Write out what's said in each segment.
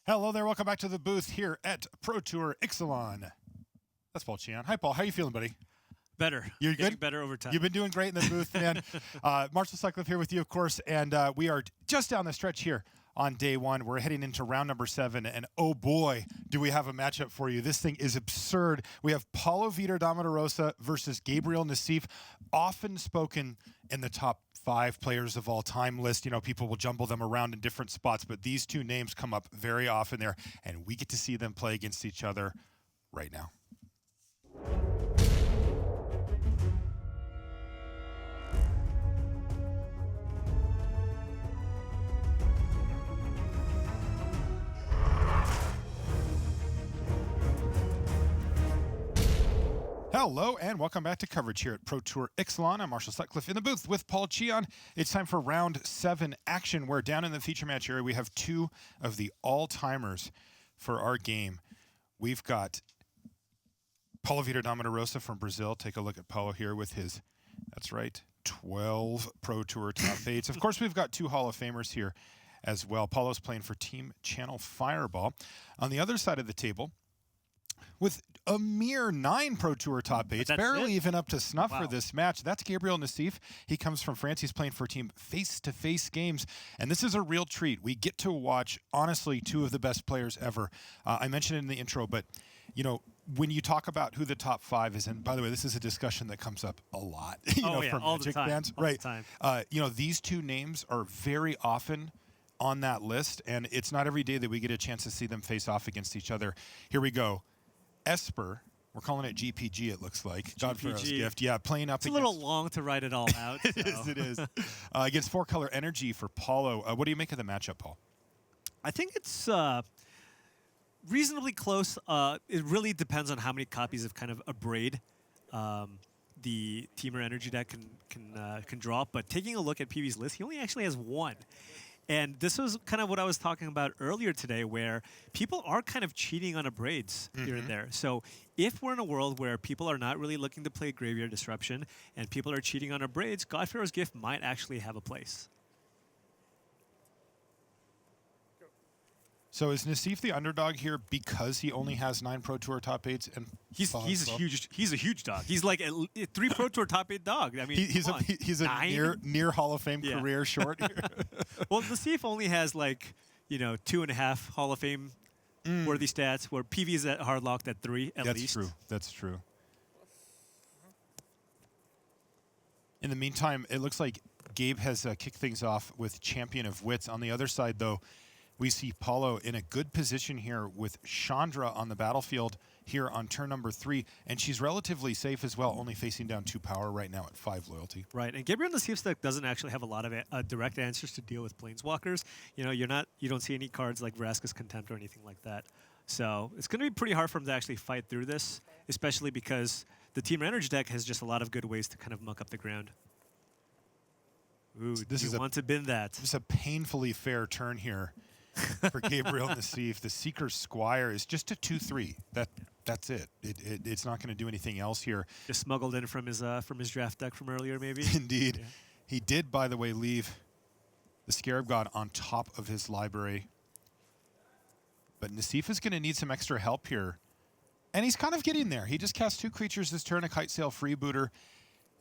Hello there, welcome back to the booth here at Pro Tour Ixalan. That's Paul Chian. Hi, Paul. How you feeling, buddy? Better. You're Getting good? better over time. You've been doing great in the booth, man. Marshall Sutcliffe here with you, of course, and we are just down the stretch here on day one. We're heading into round number 7, and oh boy, do we have a matchup for you. This thing is absurd. We have Paulo Vitor Damo da Rosa versus Gabriel Nassif, often spoken in the top 5 players of all time list. You know, people will jumble them around in different spots, but these two names come up very often there, and we get to see them play against each other right now. Hello and welcome back to coverage here at Pro Tour Ixalan. I'm Marshall Sutcliffe in the booth with Paul Chian. It's time for round 7 action, where down in the feature match area we have 2 of the all-timers for our game. We've got Paulo Vitor Damo da Rosa from Brazil. Take a look at Paulo here with his, that's right, 12 Pro Tour top 8s. Of course, we've got 2 Hall of Famers here as well. Paulo's playing for Team Channel Fireball. On the other side of the table, with a mere 9 Pro Tour top 8s, barely even up to snuff for this match. That's Gabriel Nassif. He comes from France. He's playing for Team Face-to-Face Games, and this is a real treat. We get to watch, honestly, 2 of the best players ever. I mentioned it in the intro, but, you know, when you talk about who the top 5 is, and by the way, this is a discussion that comes up a lot, from all Magic the time, fans. all Right. the time. You know, these 2 names are very often on that list, and it's not every day that we get a chance to see them face off against each other. Here we go. Esper, we're calling it GPG, it looks like. Godfarrow's Gift. Yeah, playing up against... It's a little long to write it all out. It is. Against 4-color Energy for Paulo. What do you make of the matchup, Paul? I think it's reasonably close. It really depends on how many copies of kind of a braid the Teamer Energy deck can draw. But taking a look at PV's list, he only actually has 1. And this was kind of what I was talking about earlier today, where people are kind of cheating on braids here and there. So if we're in a world where people are not really looking to play Graveyard Disruption and people are cheating on braids, Godfarrow's Gift might actually have a place. So is Nassif the underdog here because he only has 9 Pro Tour top 8s? And he's a huge dog. He's like a 3 Pro Tour top 8 dog. I mean, he's a near Hall of Fame career short here. Well, Nassif only has like 2.5 Hall of Fame worthy stats, where PV is at hard locked at 3 at least. That's true. That's true. In the meantime, it looks like Gabe has kicked things off with Champion of Wits. On the other side, though, we see Paulo in a good position here with Chandra on the battlefield here on turn number 3, and she's relatively safe as well, only facing down 2 power right now at 5 loyalty. Right, and Gabriel Nassif's deck doesn't actually have a lot of direct answers to deal with Planeswalkers. You know, you don't see any cards like Vraska's Contempt or anything like that. So it's going to be pretty hard for him to actually fight through this, especially because the Team Energy deck has just a lot of good ways to kind of muck up the ground. Ooh, do you want to bin that? This is a painfully fair turn here for Gabriel Nassif. The Seeker Squire is just a 2/3. That's it. It's not going to do anything else here. Just smuggled in from his draft deck from earlier, maybe. Indeed, yeah. He did, by the way, leave the Scarab God on top of his library. But Nassif is going to need some extra help here, and he's kind of getting there. He just cast 2 creatures this turn, a Kitesail Freebooter.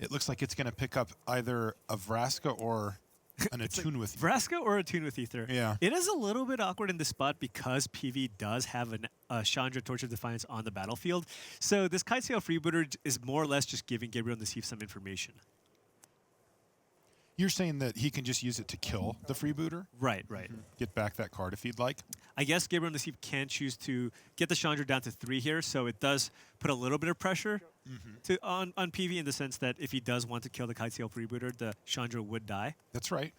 It looks like it's going to pick up either a Vraska or an Attune with Vraska or Attune with Ether. Yeah. It is a little bit awkward in this spot because PV does have a Chandra Torch of Defiance on the battlefield. So this Kitesail Freebooter is more or less just giving Gabriel Nassif some information. You're saying that he can just use it to kill the Freebooter? Right. Get back that card if he'd like. I guess Gabriel Nassif can choose to get the Chandra down to 3 here, so it does put a little bit of pressure on PV in the sense that if he does want to kill the Kitesail Freebooter, the Chandra would die. That's right.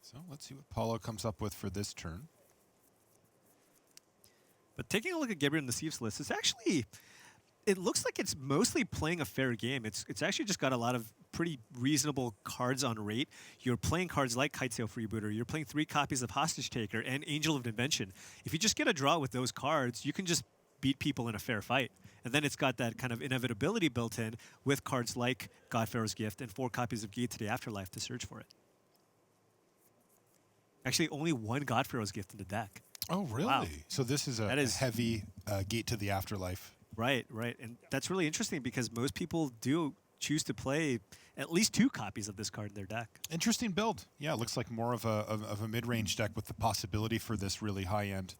So let's see what Paulo comes up with for this turn. But taking a look at Gabriel Nassif's list, it looks like it's mostly playing a fair game. It's actually just got a lot of pretty reasonable cards on rate. You're playing cards like Kitesail Freebooter. You're playing 3 copies of Hostage Taker and Angel of Invention. If you just get a draw with those cards, you can just beat people in a fair fight. And then it's got that kind of inevitability built in with cards like Godfarrow's Gift and 4 copies of Gate to the Afterlife to search for it. Actually, only one God Pharaoh's gift in the deck. Oh, really? Wow. So this is That a is- heavy gate to the afterlife. Right, right. And that's really interesting because most people do choose to play at least 2 copies of this card in their deck. Interesting build. Yeah, it looks like more of a mid-range deck with the possibility for this really high end.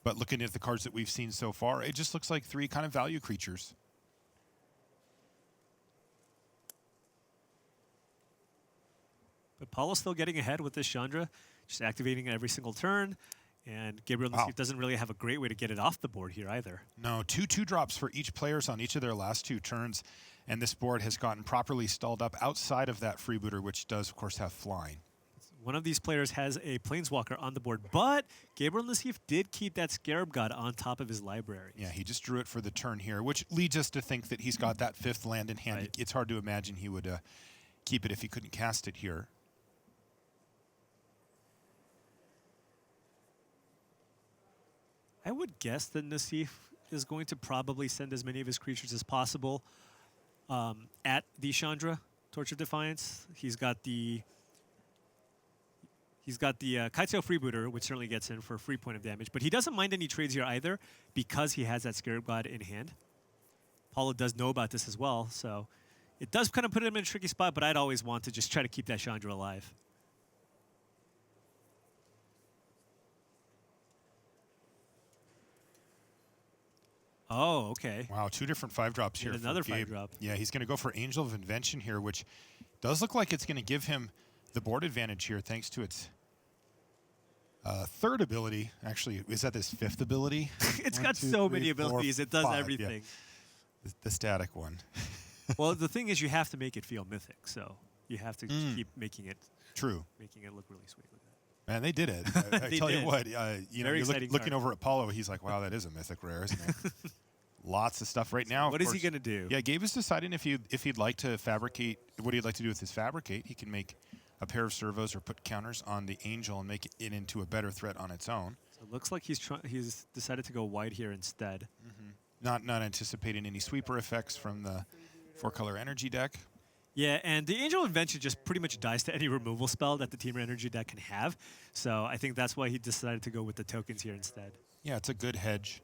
But looking at the cards that we've seen so far, it just looks like 3 kind of value creatures. But Paulo's still getting ahead with this Chandra, just activating it every single turn. And Gabriel Wow. Nassif doesn't really have a great way to get it off the board here either. No, 2 drops for each players on each of their last 2 turns. And this board has gotten properly stalled up outside of that freebooter, which does, of course, have flying. One of these players has a Planeswalker on the board, but Gabriel Nassif did keep that Scarab God on top of his library. Yeah, he just drew it for the turn here, which leads us to think that he's got that 5th land in hand. Right. It's hard to imagine he would keep it if he couldn't cast it here. I would guess that Nassif is going to probably send as many of his creatures as possible at the Chandra, Torch of Defiance. He's got the Kitesail Freebooter, which certainly gets in for a free point of damage, but he doesn't mind any trades here either because he has that Scarab God in hand. Paulo does know about this as well, so it does kind of put him in a tricky spot, but I'd always want to just try to keep that Chandra alive. Oh, okay. Wow, 2 different 5-drops here. And for another Gabe. 5-drop. Yeah, he's going to go for Angel of Invention here, which does look like it's going to give him the board advantage here thanks to its 3rd ability. Actually, is that his 5th ability? It's 1, got 2, so 3, many 4, abilities. It does 5, yeah. everything. The static one. Well, the thing is, you have to make it feel mythic, so you have to keep making it True. look really sweet. Look at that. Man, they did it. I They tell you did. what, you know, Very you're exciting looking card. over at Paulo, he's like, wow, that is a mythic rare, isn't it? Lots of stuff right now. What is he going to do? Yeah, Gabe is deciding if he'd like to fabricate, what he'd like to do with his fabricate. He can make a pair of servos or put counters on the Angel and make it into a better threat on its own. So it looks like he's decided to go wide here instead. Not anticipating any sweeper effects from the 4-color energy deck. Yeah, and the Angel Invention just pretty much dies to any removal spell that the Teamer Energy deck can have. So I think that's why he decided to go with the tokens here instead. Yeah, it's a good hedge.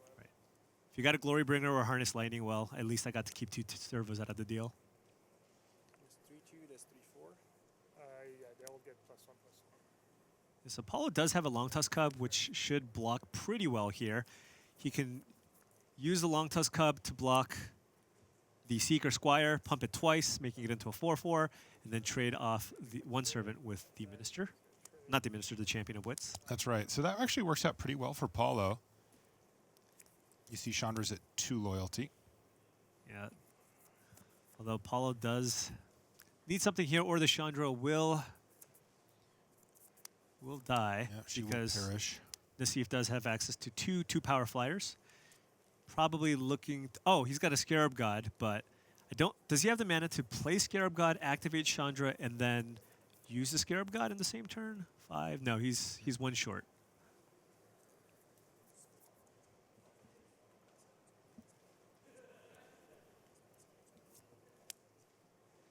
If you got a Glory Bringer or Harness Lightning, well, at least I got to keep 2 servos out of the deal. There's 3-2, there's 3-4. Yeah, they all get +1/+1. This Apollo does have a Long Tusk Cub, which should block pretty well here. He can use the Long Tusk Cub to block the Seeker Squire, pump it twice, making it into a 4/4, and then trade off the 1 servant with the Minister. Not the Minister, the Champion of Wits. That's right. So that actually works out pretty well for Paulo. You see Chandra's at 2 loyalty. Yeah. Although Paulo does need something here, or the Chandra will die Yeah, she will because perish. Nassif does have access to 2 power flyers. Probably looking. Oh, he's got a Scarab God, but I don't. Does he have the mana to play Scarab God, activate Chandra, and then use the Scarab God in the same turn? 5. No, he's 1 short.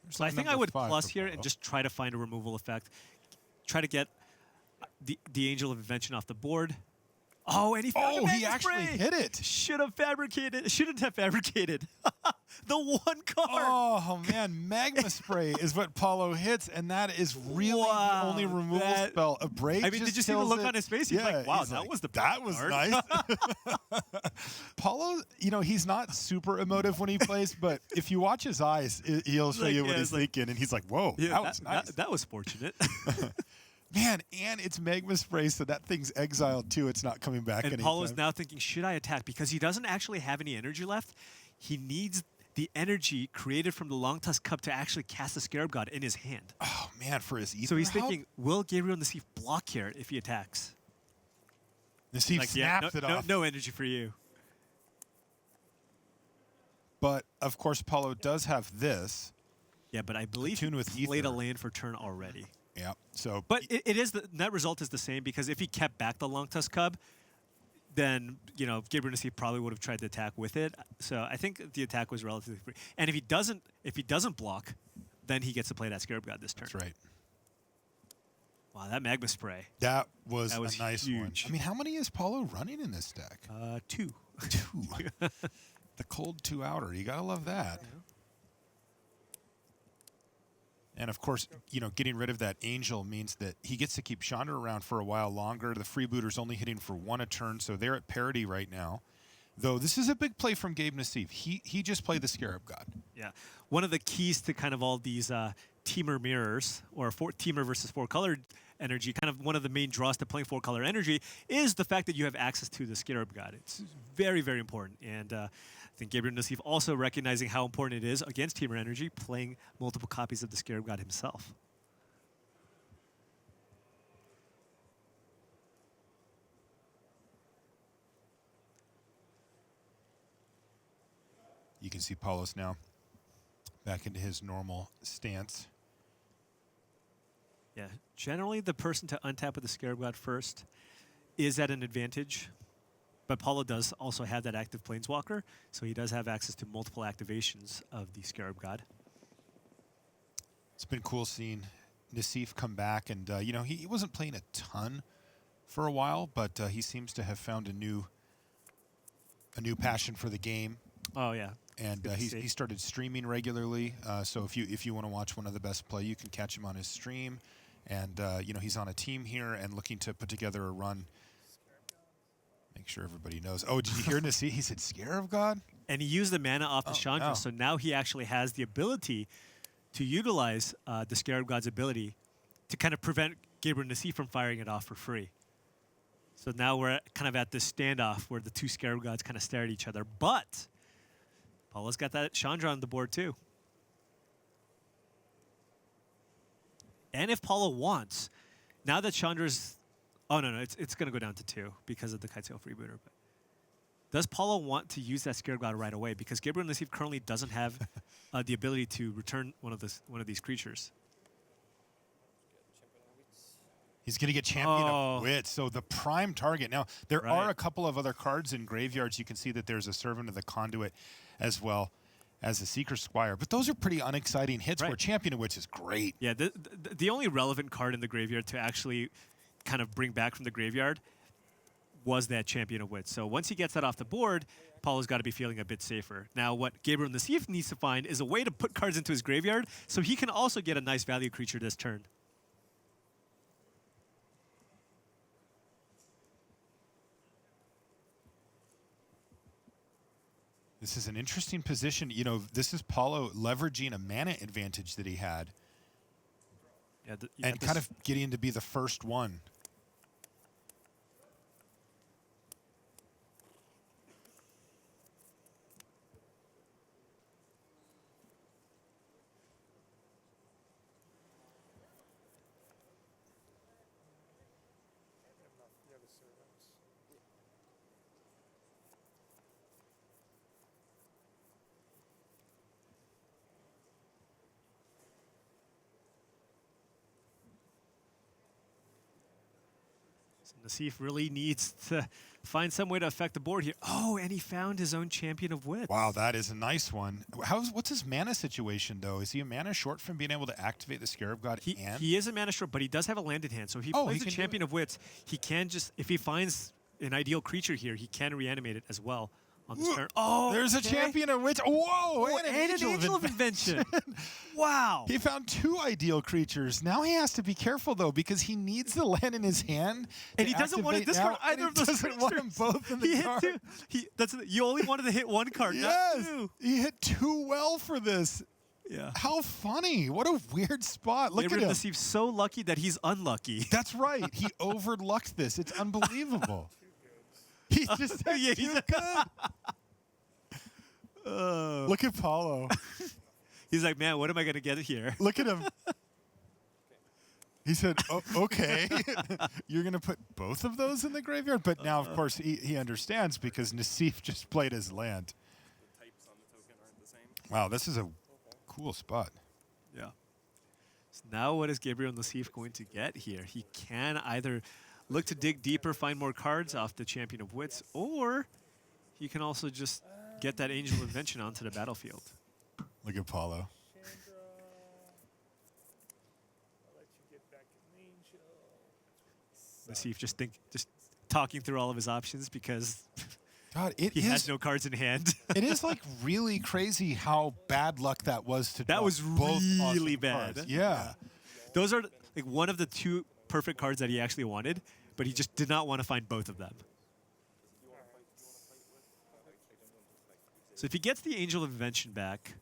So I think I number would 5 plus for here Paulo. and just try to find a removal effect. Try to get the Angel of Invention off the board. Oh, and he found a Oh, he Magma actually Spray! hit it. Should have fabricated. Shouldn't have fabricated. The 1 card. Oh, man. Magma Spray is what Paulo hits, and that is really Wow, the only removal that- spell. A break I mean, just did you see the kills look it. on his face? He's like, wow, he's that like, was the that was card." nice. Paulo, you know, he's not super emotive when he plays, but if you watch his eyes, he'll show Like, you yeah, what he's it's like- thinking, and he's like, whoa, Yeah, that was nice. that was fortunate. Man, and it's Magma Spray, so that thing's exiled too. It's not coming back And anytime. Paulo's now thinking, should I attack? Because he doesn't actually have any energy left. He needs the energy created from the Long Tusk Cup to actually cast the Scarab God in his hand. Oh, man, for his ether So he's help? thinking, will Gabriel Nassif block here if he attacks? Nassif Like, yeah, snaps it no, off. no energy for you. But, of course, Paulo does have this. Yeah, but I believe tune with he played a ether. land for turn already. Yeah, so... But it is the net result is the same because if he kept back the Long Tusk Cub, then Gabriel Nassif probably would have tried to attack with it. So I think the attack was relatively free. And if he doesn't block, then he gets to play that Scarab God this turn. That's right. Wow, that magma spray. That was That was a nice huge. one. I mean, how many is Paulo running in this deck? 2. 2. The cold 2-outer. You got to love that. Yeah. And, of course, getting rid of that Angel means that he gets to keep Chandra around for a while longer. The freebooter's only hitting for 1 a turn, so they're at parity right now. Though this is a big play from Gabe Nassif. He just played the Scarab God. Yeah. One of the keys to kind of all these teamer mirrors or teamer versus 4-color energy, kind of one of the main draws to playing 4-color energy is the fact that you have access to the Scarab God. It's very, very important. And I think Gabriel Nassif also recognizing how important it is against teamer energy, playing multiple copies of the Scarab God himself. You can see Paulos now back into his normal stance. Yeah, generally the person to untap with the Scarab God first is at an advantage, but Paulo does also have that active Planeswalker, so he does have access to multiple activations of the Scarab God. It's been cool seeing Nassif come back, and he wasn't playing a ton for a while, but he seems to have found a new passion for the game. Oh yeah, and he started streaming regularly. So if you want to watch one of the best play, you can catch him on his stream. And he's on a team here and looking to put together a run. Make sure everybody knows. Oh, did you hear Nassif? He said Scarab God? And he used the mana off the Chandra, no. so now he actually has the ability to utilize the Scarab God's ability to kind of prevent Gabriel Nassif from firing it off for free. So now we're kind of at this standoff where the two Scarab Gods kind of stare at each other. But Paulo's got that Chandra on the board too. And if Paulo wants, now that Chandra's... Oh, no, it's going to go down to 2 because of the Kitesail freebooter. But does Paulo want to use that Scarab God right away? Because Gabriel Nassif currently doesn't have the ability to return one of these creatures. He's going to get Champion of Wit, so the prime target. Now, there are a couple of other cards in graveyards. You can see that there's a Servant of the Conduit as well as a Seeker Squire. But those are pretty unexciting hits where Champion of Wits is great. Yeah, the only relevant card in the graveyard to actually kind of bring back from the graveyard was that Champion of Wits. So once he gets that off the board, Paulo's got to be feeling a bit safer. Now, what Gabriel Nassif needs to find is a way to put cards into his graveyard so he can also get a nice value creature this turn. This is an interesting position. This is Paulo leveraging a mana advantage that he had. Yeah, and kind of getting to be the first one. Nassif really needs to find some way to affect the board here. Oh, and he found his own Champion of Wits. Wow, that is a nice one. What's his mana situation, though? Is he a mana short from being able to activate the Scarab God? He is a mana short, but he does have a land in hand. So if he plays a Champion of Wits, he can just, if he finds an ideal creature here, he can reanimate it as well on this turn. Oh, there's a Champion of Wits. Whoa, and an Angel of Invention. Wow. He found 2 ideal creatures. Now he has to be careful, though, because he needs the land in his hand. And he doesn't want to discard either of those creatures. He doesn't want them both in the card. You only wanted to hit 1 card, yes, not 2. He hit 2 well for this. Yeah. How funny. What a weird spot. Look at him. Nassif's so lucky that he's unlucky. That's right. He overlucked this. It's unbelievable. He's just he's too good. Look at Paulo. He's like, man, what am I going to get here? Look at him. He said, oh, okay, you're going to put both of those in the graveyard? But now, of course, he understands because Nassif just played his land. The types on the token aren't the same. Wow, this is a cool spot. Yeah. So now what is Gabriel Nassif going to get here? He can either look to dig deeper, find more cards off the Champion of Wits, or he can also just get that Angel of Invention onto the battlefield. Look at Paulo. Chandra. I'll let you get back an Angel. Nassif just talking through all of his options because God, he has no cards in hand. It is like really crazy how bad luck that was to That draw was both really awesome bad. cards. Yeah. Those are like one of the 2 perfect cards that he actually wanted, but he just did not want to find both of them. So if he gets the Angel of Invention back,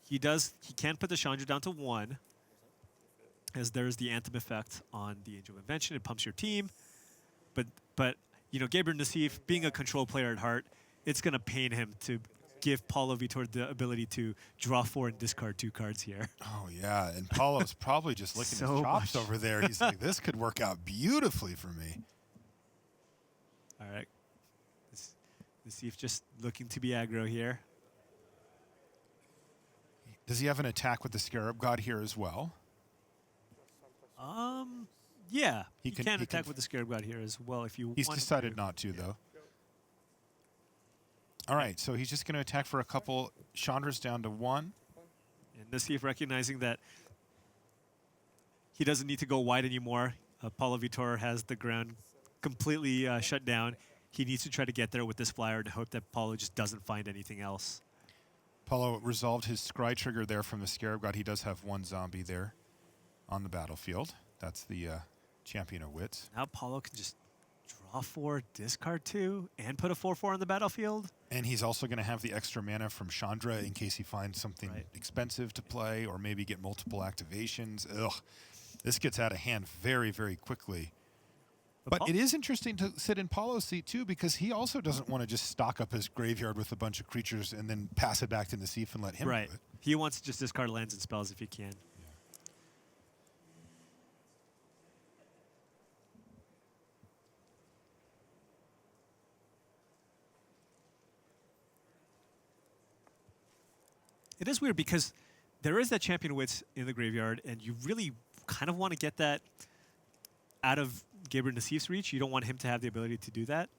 he can put the Chandra down to 1, as there's the Anthem effect on the Angel of Invention. It pumps your team. But you know, Gabriel Nassif, being a control player at heart, it's going to pain him to give Paulo Vitor the ability to draw 4 and discard 2 cards here. Oh, yeah. And Paulo's probably just licking So his chops much. over there. He's like, this could work out beautifully for me. All right. Nassif just looking to be aggro here. Does he have an attack with the Scarab God here as well? Yeah. He He can- can he attack can- with the Scarab God here as well if you He's want him decided to. not to, though. All right, so he's just going to attack for a couple. Chandra's down to 1. And Nassif recognizing that he doesn't need to go wide anymore. Paulo Vitor has the ground completely shut down. He needs to try to get there with this flyer to hope that Paulo just doesn't find anything else. Paulo resolved his scry trigger there from the Scarab God. He does have 1 zombie there on the battlefield. That's the Champion of Wits. Now Paulo can just draw 4, discard 2, and put a 4/4 on the battlefield. And he's also going to have the extra mana from Chandra in case he finds something Right. expensive to play or maybe get multiple activations. Ugh. This gets out of hand very, very quickly. But it is interesting to sit in Paulo's seat, too, because he also doesn't want to just stock up his graveyard with a bunch of creatures and then pass it back to Nassif and let him Right. do it. He wants to just discard lands and spells if he can. It is weird because there is that Champion Wits in the graveyard, and you really kind of want to get that out of Gabriel Nassif's reach. You don't want him to have the ability to do that.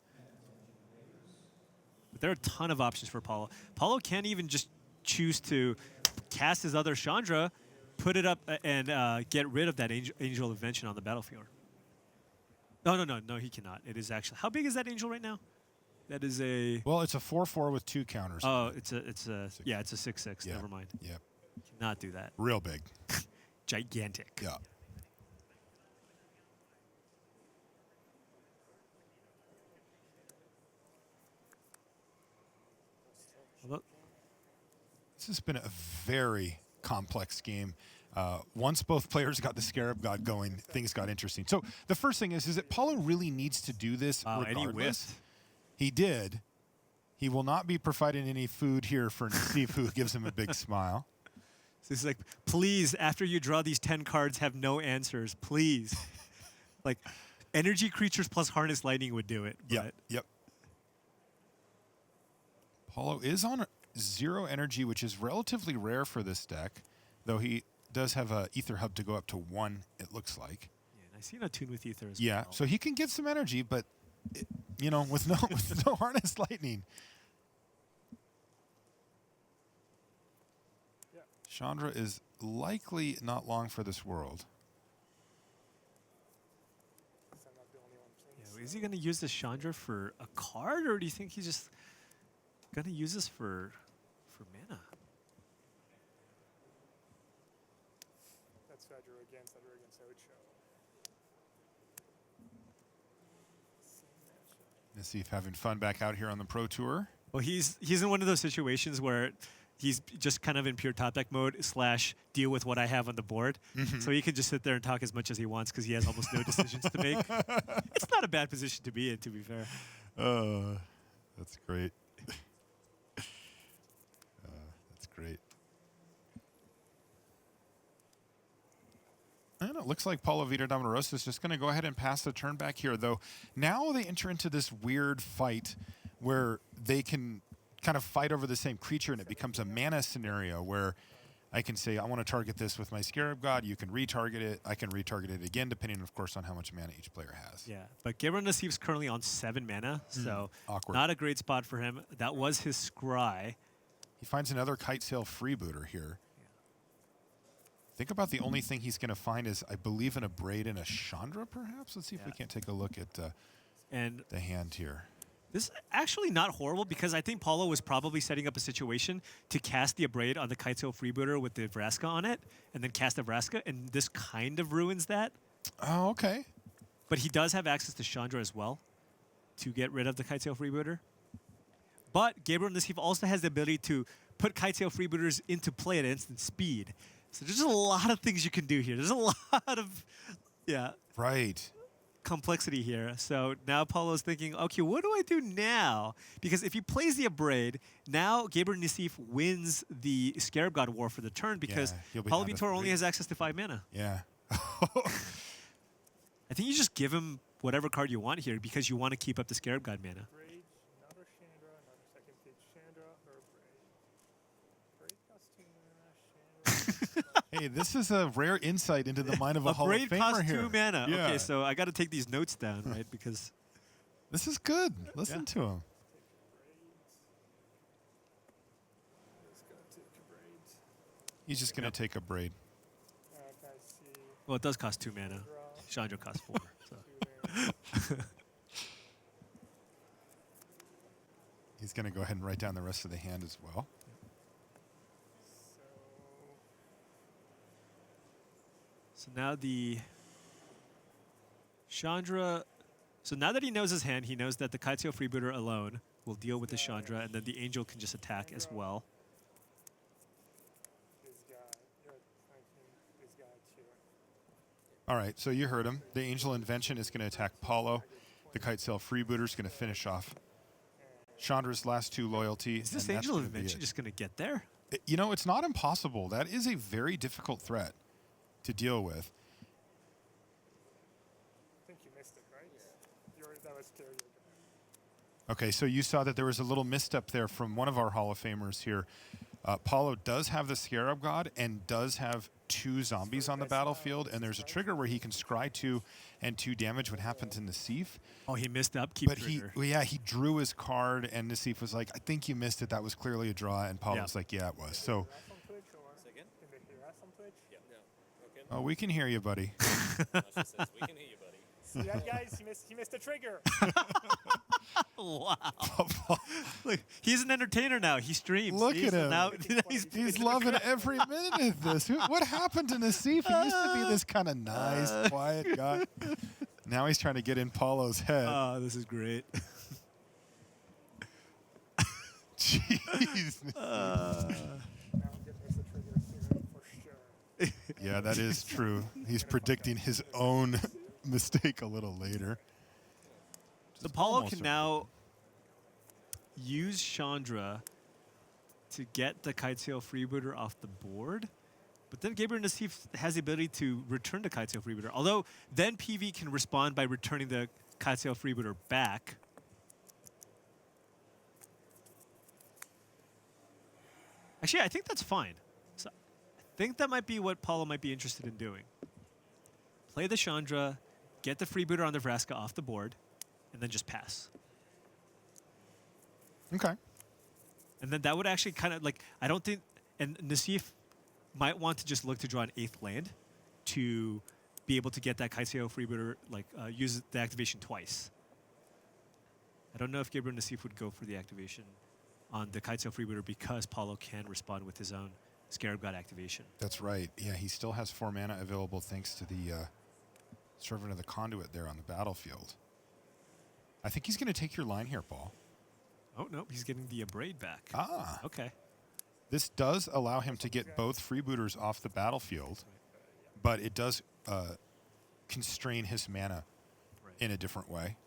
But there are a ton of options for Paulo. Paulo can't even just choose to cast his other Chandra, put it up, and get rid of that Angel of Invention on the battlefield. No, he cannot. It is actually... How big is that Angel right now? That is a... Well, it's a 4/4 with 2 counters. Oh, it's a 6/6. Yeah. Never mind. Yep. Cannot do that. Real big. Gigantic. Yeah. This has been a very complex game. Once both players got the Scarab God going, things got interesting. So the first thing is that Paulo really needs to do this Wow, and he regardless. whiffed. He did. He will not be providing any food here for Nassif, who gives him a big smile. So it's like, please, after you draw these 10 cards, have no answers, please. Like, energy creatures plus Harness Lightning would do it. Yep. Paulo is on 0 energy, which is relatively rare for this deck, though he does have a Ether Hub to go up to 1, it looks like. Yeah, and I see no Tune with Ether as Yeah, well. so he can get some energy, but, with no Harness Lightning. Chandra is likely not long for this world. I'm not the only one playing. Yeah, is he going to use this Chandra for a card, or do you think he's just going to use this for mana? That's Fedra against Ocho. Same matchup. Nassif having fun back out here on the Pro Tour. Well, he's in one of those situations where he's just kind of in pure top deck mode / deal with what I have on the board. So he can just sit there and talk as much as he wants because he has almost no decisions to make. It's not a bad position to be in, to be fair. That's great. That's great. And it looks like Paulo Vitor Damo is just going to go ahead and pass the turn back here, though. Now they enter into this weird fight where they can kind of fight over the same creature, and it becomes a mana scenario where I can say, I want to target this with my Scarab God. You can retarget it. I can retarget it again, depending, of course, on how much mana each player has. Yeah, but Gabriel Nassif's currently on 7 mana, so Awkward. not a great spot for him. That was his scry. He finds another Kite Sail freebooter here. Think about the only thing he's going to find is, I believe, an Abrade and a Chandra, perhaps? Let's see if we can't take a look at And the hand here. this is actually not horrible because I think Paulo was probably setting up a situation to cast the Abrade on the Kitesail Freebooter with the Vraska on it, and then cast the Vraska, and this kind of ruins that. Oh, okay. But he does have access to Chandra as well to get rid of the Kitesail Freebooter. But Gabriel Nassif also has the ability to put Kitesail Freebooters into play at instant speed. So there's just a lot of things you can do here. There's a lot of, Right. complexity here. So now Paulo's thinking, okay, what do I do now? Because if he plays the Abrade, now Gabriel Nassif wins the Scarab God War for the turn because he'll be Paulo out of Vitor only 3. has access to 5 mana. Yeah. I think you just give him whatever card you want here because you want to keep up the Scarab God mana. Braid, another Chandra, another second page Chandra, or Braid. Braid costs 2 mana, Chandra. Hey, this is a rare insight into the mind of a Hall of Abrade Famer costs here. 2 mana. Yeah. Okay, so I got to take these notes down, right? Because This is good. Listen to him. He's gonna take a Braid. He's just going to take a Braid. Guys, see. well, it does cost 2 mana. Draw. Chandra costs 4. So. 2 mana. He's going to go ahead and write down the rest of the hand as well. So now the Chandra. So now that he knows his hand, he knows that the Kitesail Freebooter alone will deal with the Chandra, and then the Angel can just attack as well. This guy, you're attacking this guy too. All right, so you heard him. The Angel Invention is going to attack Paulo. The Kitesail Freebooter is going to finish off Chandra's last 2 loyalty. Is this and that's Angel gonna be Invention it. just going to get there? You know, it's not impossible. That is a very difficult threat to deal with. I think you missed it, right? That was scary. Okay, so you saw that there was a little misstep there from one of our Hall of Famers here. Paulo does have the Scarab God and does have 2 zombies on the battlefield, and there's a trigger where he can scry 2 and 2 damage when happens in Nassif. Oh, he missed the upkeep But trigger. he drew his card, and Nassif was like, I think you missed it. That was clearly a draw. And Paulo was like, yeah, it was. So, From Twitch or Second? can they hear us on Twitch? Yeah. Okay. oh, we can hear you, buddy. Nasha says, we can hear you, buddy. See that, guys? He missed the trigger. Wow. Look, he's an entertainer now. He streams. Look See? at So him. Now He's loving every minute of this. What happened to Nassif? He used to be this kind of nice, quiet guy. Now he's trying to get in Paulo's head. Oh, this is great. Jeez. Now he just missed the trigger here for sure. Yeah, that is true. He's predicting his own mistake a little later. So Paulo almost can a- now use Chandra to get the Kitesail Freebooter off the board. But then Gabriel Nassif has the ability to return the Kitesail Freebooter. Although then PV can respond by returning the Kitesail Freebooter back. Actually, I think that's fine. So I think that might be what Paulo might be interested in doing. Play the Chandra, get the Freebooter on the Vraska off the board, and then just pass. Okay. And then that would actually kind of like, I don't think, and Nassif might want to just look to draw an 8th land to be able to get that Kitesail Freebooter, like use the activation twice. I don't know if Gabriel Nassif would go for the activation on the Kitesail Freebooter because Paulo can respond with his own Scarab God activation. That's right. Yeah, he still has 4 mana available thanks to the Servant of the Conduit there on the battlefield. I think he's going to take your line here, Paul. Oh, no, he's getting the Abrade back. Ah. Okay. This does allow him to get both freebooters off the battlefield, but it does constrain his mana Right. in a different way.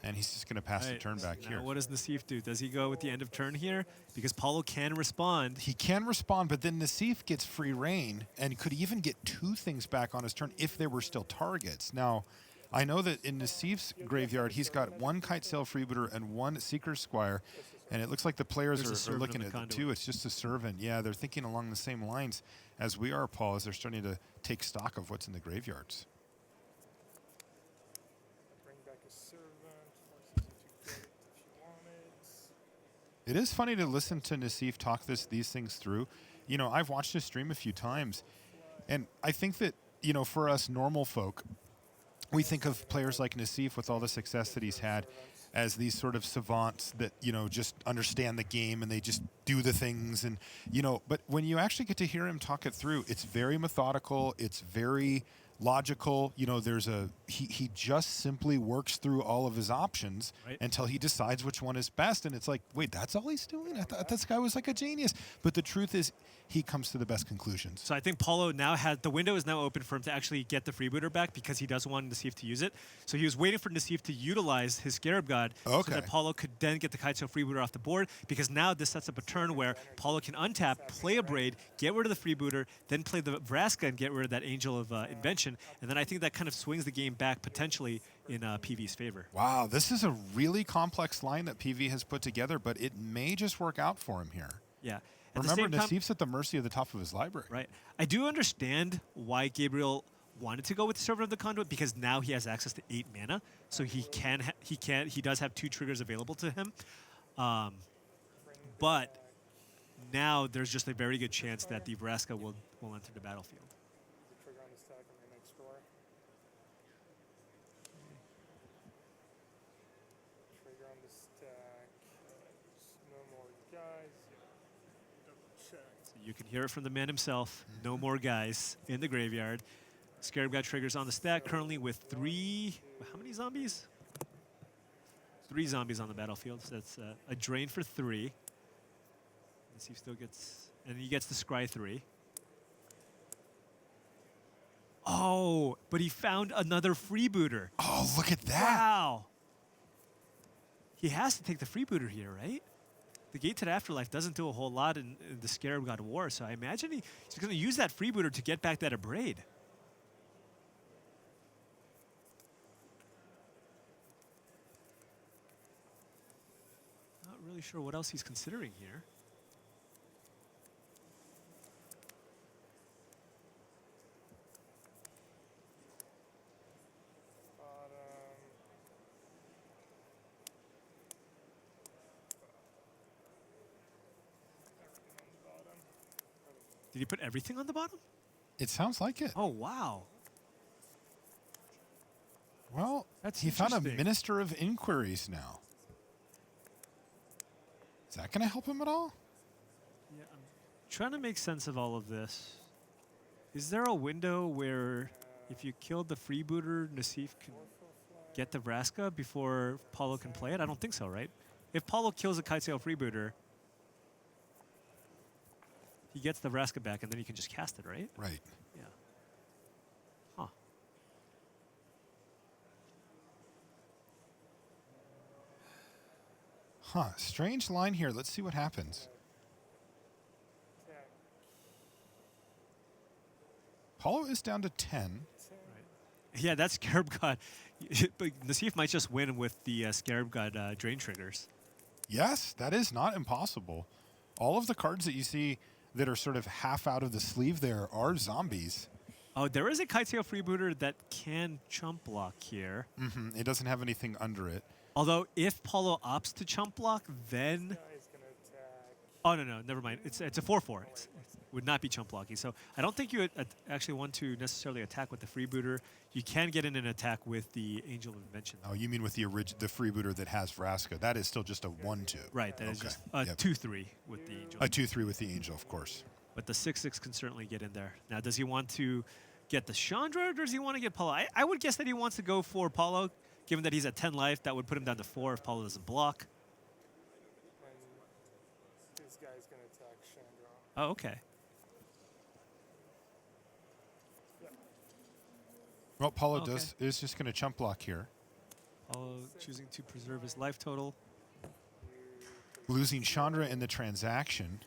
And he's just going to pass the Right. turn back Now here. what does Nassif do? Does he go with the end of turn here? Because Paulo can respond. He can respond, but then Nassif gets free reign and could even get 2 things back on his turn if there were still targets. Now, I know that in Nassif's graveyard, he's got 1 Kitesail Freebooter and 1 Seeker Squire, and it looks like the players There's a are Servant looking of the at the Conduit. 2. It's just a servant. Yeah, they're thinking along the same lines as we are, Paul, as they're starting to take stock of what's in the graveyards. Bring back a servant. Forces you to get it if you want it. It is funny to listen to Nassif talk these things through. You know, I've watched his stream a few times, and I think that, you know, for us normal folk, we think of players like Nassif with all the success that he's had as these sort of savants that, you know, just understand the game and they just do the things. And, you know, but when you actually get to hear him talk it through, it's very methodical. It's very logical. You know, he just simply works through all of his options until he decides which one is best. And it's like, wait, that's all he's doing? I thought this guy was like a genius. But the truth is, he comes to the best conclusions. So I think Paulo now the window is now open for him to actually get the freebooter back because he doesn't want Nassif to use it. So he was waiting for Nassif to utilize his Scarab God so that Paulo could then get the Kitesail freebooter off the board, because now this sets up a turn where Paulo can untap, play a Braid, get rid of the freebooter, then play the Vraska and get rid of that Angel of Invention. And then I think that kind of swings the game back potentially in PV's favor. Wow, this is a really complex line that PV has put together, but it may just work out for him here. Yeah. Remember, Nassif's at the mercy of the top of his library. Right. I do understand why Gabriel wanted to go with the Servant of the Conduit, because now he has access to 8 mana, so he does have 2 triggers available to him. But now there's just a very good chance that the Vraska will enter the battlefield. Trigger on the stack on the next door. Trigger on the stack. No more guys. Double check. So you can hear it from the man himself. No more guys in the graveyard. Scarab God triggers on the stack currently with 3. How many zombies? 3 zombies on the battlefield. So that's a drain for 3. Let's see if he still gets, and he gets the Scry 3. Oh, but he found another freebooter. Oh, look at that. Wow. He has to take the freebooter here, right? The Gate to the Afterlife doesn't do a whole lot in the Scarab God War, so I imagine he's going to use that freebooter to get back that Abrade. Not really sure what else he's considering here. Did he put everything on the bottom? It sounds like it. Oh, wow. Well, he found a Minister of Inquiries now. Is that going to help him at all? Yeah, I'm trying to make sense of all of this. Is there a window where if you killed the freebooter, Nassif can get the Vraska before Paulo can play it? I don't think so, right? If Paulo kills a Kitesail freebooter, he gets the Vraska back, and then he can just cast it, right? Right. Yeah. Huh. Huh. Strange line here. Let's see what happens. Paulo is down to 10. Right. Yeah, that's Scarab God. But Nassif might just win with the Scarab God drain triggers. Yes, that is not impossible. All of the cards that you see that are sort of half out of the sleeve there are zombies. Oh, there is a Kitesail freebooter that can chump block here. Mm-hmm. It doesn't have anything under it. Although, if Paulo opts to chump block, then... Oh, no, never mind. It's a 4/4. It would not be chump blocking. So I don't think you would actually want to necessarily attack with the freebooter. You can get in an attack with the Angel of Invention. Oh, you mean with the freebooter that has Vraska. That is still just a 1/2. Right, that is just a 2/3 with the Angel. A 2/3 with the Angel, of course. But the 6/6 can certainly get in there. Now, does he want to get the Chandra, or does he want to get Paulo? I would guess that he wants to go for Paulo, given that he's at 10 life. That would put him down to 4 if Paulo doesn't block. And this guy's going to attack Chandra. Oh, okay. Well, Paulo is just going to chump block here. Paulo choosing to preserve his life total. Losing Chandra in the transaction.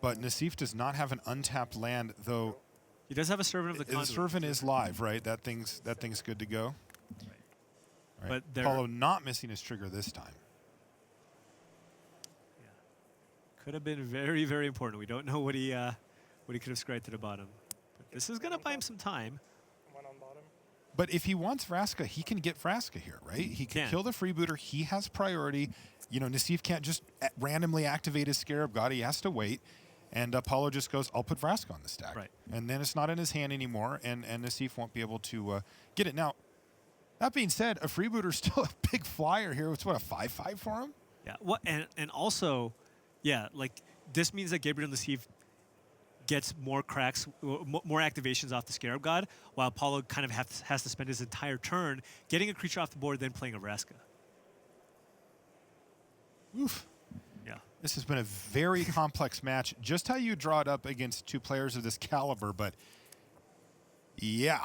But Nassif does not have an untapped land, though. He does have a Servant of the Conduit. The Servant is live, right? That thing's good to go. Right. Right. But Paulo not missing his trigger this time. Yeah. Could have been very, very important. We don't know what he could have scryed to the bottom. But this is going to buy him some time. One on bottom. But if he wants Vraska, he can get Vraska here, right? He can Can. kill the freebooter. He has priority. You know, Nassif can't just randomly activate his Scarab God. He has to wait. And Paulo just goes, I'll put Vraska on the stack. Right. And then it's not in his hand anymore, and Nassif won't be able to get it. Now, that being said, a freebooter's still a big flyer here. It's, what, a 5/5 for him? Yeah. What and also, yeah, like this means that Gabriel Nassif gets more cracks, more activations off the Scarab God, while Paulo kind of has to spend his entire turn getting a creature off the board, then playing a Vraska. Oof. Yeah. This has been a very complex match. Just how you draw it up against two players of this caliber, but yeah.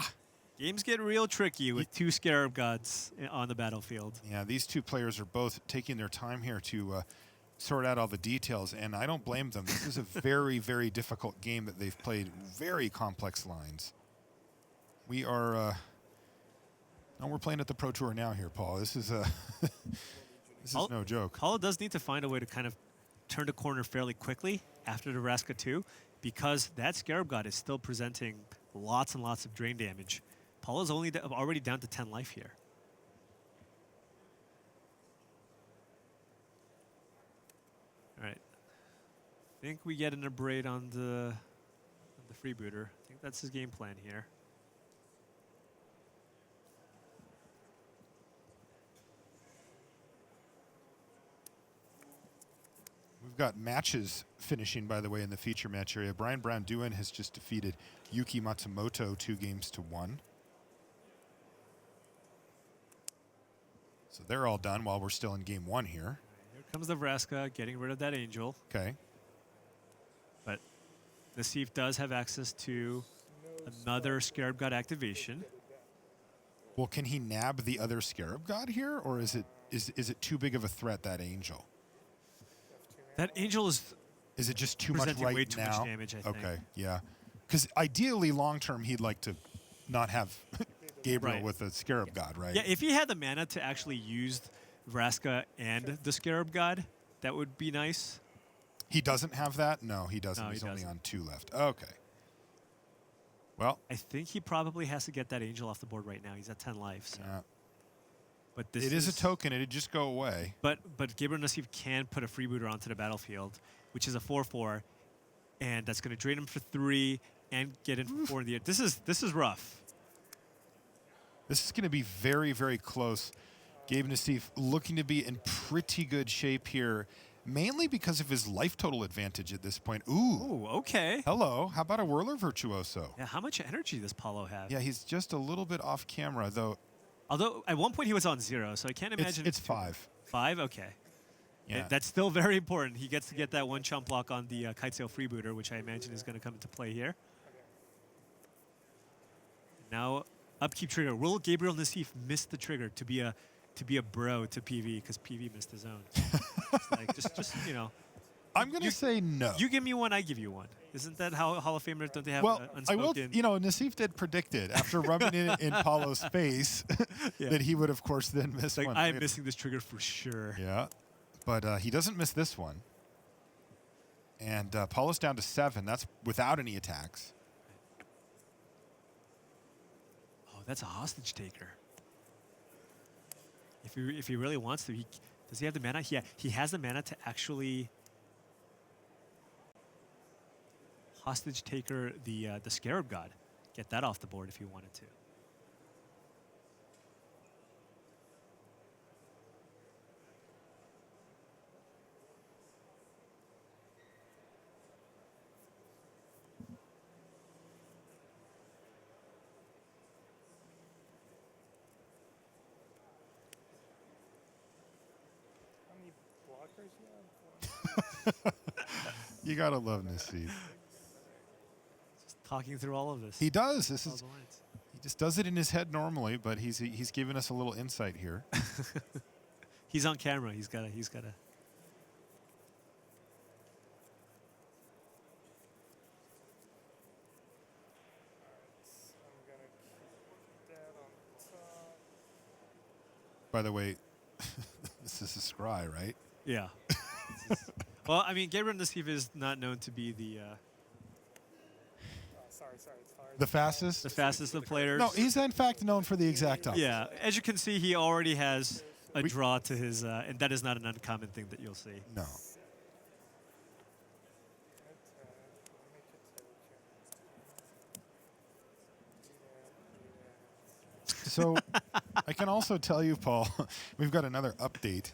Games get real tricky with two Scarab Gods on the battlefield. Yeah, these two players are both taking their time here to sort out all the details, and I don't blame them. This is a very, very difficult game that they've played. Very complex lines. We are... no, we're playing at the Pro Tour now here, Paul. This is this is no joke. Paulo does need to find a way to kind of turn the corner fairly quickly after the Vraska 2, because that Scarab God is still presenting lots and lots of drain damage. Paulo's already down to 10 life here. All right. I think we get an abrade on the freebooter. I think that's his game plan here. We've got matches finishing, by the way, in the feature match area. Brian Brown-Duin has just defeated Yuki Matsumoto 2-1. So they're all done while we're still in game 1 here. Here comes the Vraska, getting rid of that Angel. Okay. But Nassif does have access to another Scarab God activation. Well, can he nab the other Scarab God here, or is it too big of a threat, that Angel? That Angel is Is it just too much presenting right way too now? much damage, I think. Okay, yeah. Because ideally, long term, he'd like to not have Gabriel Right. with a Scarab God, right? Yeah, if he had the mana to actually use Vraska and the Scarab God, that would be nice. He doesn't have that? No, he doesn't. No, he He's only doesn't. on 2 left. Okay. Well, I think he probably has to get that Angel off the board right now. He's at 10 life. So. yeah. But this It is a token. It'd just go away. But Gabriel Nassif can put a freebooter onto the battlefield, which is a 4/4, and that's going to drain him for 3 and get in for 4 in the air. This is rough. This is going to be very, very close. Gabe Nassif looking to be in pretty good shape here, mainly because of his life total advantage at this point. Ooh. Ooh, okay. Hello. How about a Whirler Virtuoso? Yeah, how much energy does Paulo have? Yeah, he's just a little bit off camera, though. Although at one point he was on 0, so I can't imagine. It's 5. 5? Okay. Yeah. That's still very important. He gets to get that one chump block on the Kitesail freebooter, which I imagine is going to come into play here. Now, upkeep trigger. Will Gabriel Nassif miss the trigger to be a bro to PV, because PV missed his own? just you know. I'm going to say no. You give me one, I give you one. Isn't that how Hall of Famers, don't they have Well, I unspoken? will. You know, Nassif did predict it after rubbing it in Paulo's face Yeah. that he would, of course, then miss Like, one. I'm missing this trigger for sure. Yeah, but he doesn't miss this one. And Paulo's down to 7. That's without any attacks. Oh, that's a hostage taker. If he really wants to, does he have the mana? Yeah, he has the mana to actually hostage taker the Scarab God. Get that off the board if he wanted to. How many blockers you have? You gotta love Nassif. Just talking through all of this. He does. This All is. the lines. He just does it in his head normally, but he's giving us a little insight here. He's on camera. He's gotta. I'm gonna keep that on top. By the way, this is a scry, right? Yeah. Well, I mean, Gabriel Nassif is not known to be the. Oh, sorry, sorry. It's hard. The fastest? The fastest of players. No, he's in fact known for the exact opposite. Yeah, as you can see, he already has a We- draw to his, and that is not an uncommon thing that you'll see. No. So I can also tell you, Paul, we've got another update.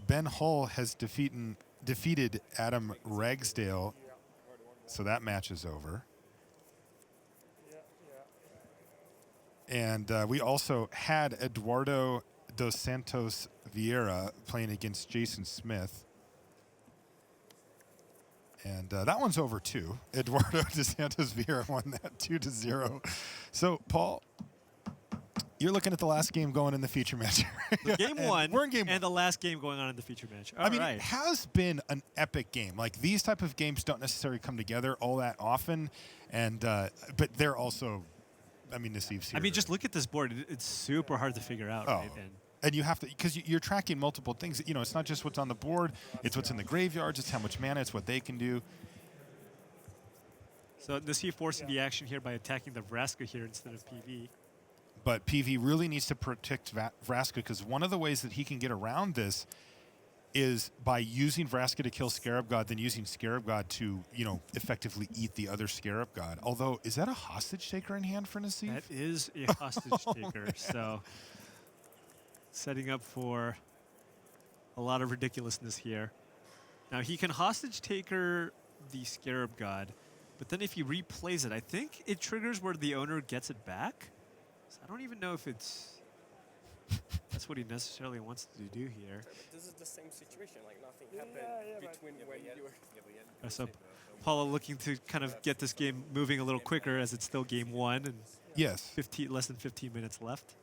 Ben Hull has defeated Adam Ragsdale, so that match is over. And we also had Eduardo dos Santos Vieira playing against Jason Smith. And that one's over too. Eduardo dos Santos Vieira won that 2-0. So, Paul, you're looking at the last game going in the feature match. Game And one, we're in game and one. the last game going on in the feature match. I mean, it has been an epic game. Like, these type of games don't necessarily come together all that often, and but they're also, I mean, Nassif's here. I mean, just look at this board. It's super hard to figure out, Oh. right? And you have to, because you're tracking multiple things. You know, it's not just what's on the board. It's what's in the graveyards. It's how much mana. It's what they can do. So Nassif forcing the action here by attacking the Vraska here instead of PV. But PV really needs to protect Vraska, because one of the ways that he can get around this is by using Vraska to kill Scarab God, then using Scarab God to, you know, effectively eat the other Scarab God. Although, is that a hostage taker in hand for Nassif? That is a hostage taker. So setting up for a lot of ridiculousness here. Now he can hostage taker the Scarab God, but then if he replays it, I think it triggers where the owner gets it back. So I don't even know if that's what he necessarily wants to do here. But this is the same situation. Like nothing Yeah, happened yeah, but- between when you were. So Paulo looking to kind of get this game moving a little quicker as it's still game one and Yes. less than 15 minutes left.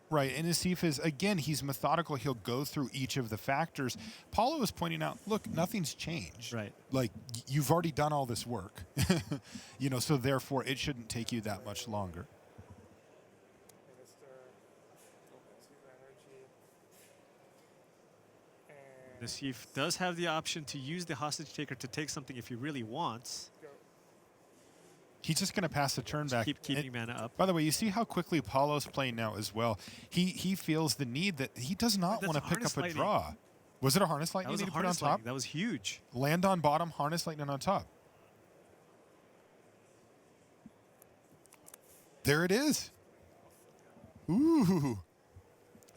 Right, and Nassif is, again, he's methodical. He'll go through each of the factors. Paulo is pointing out, look, nothing's changed. Right. Like, you've already done all this work. You know, so therefore it shouldn't take you that much longer. Nassif does have the option to use the hostage taker to take something if he really wants. He's just going to pass the turn back. Keep keeping And, mana up. by the way, you see how quickly Paulo's playing now as well. He feels the need that he does not That's want to a pick up harness a lightning. draw. Was it a harness That lightning was you a need to put on harness top? lightning. That was huge. Land on bottom, harness lightning on top. There it is. Ooh.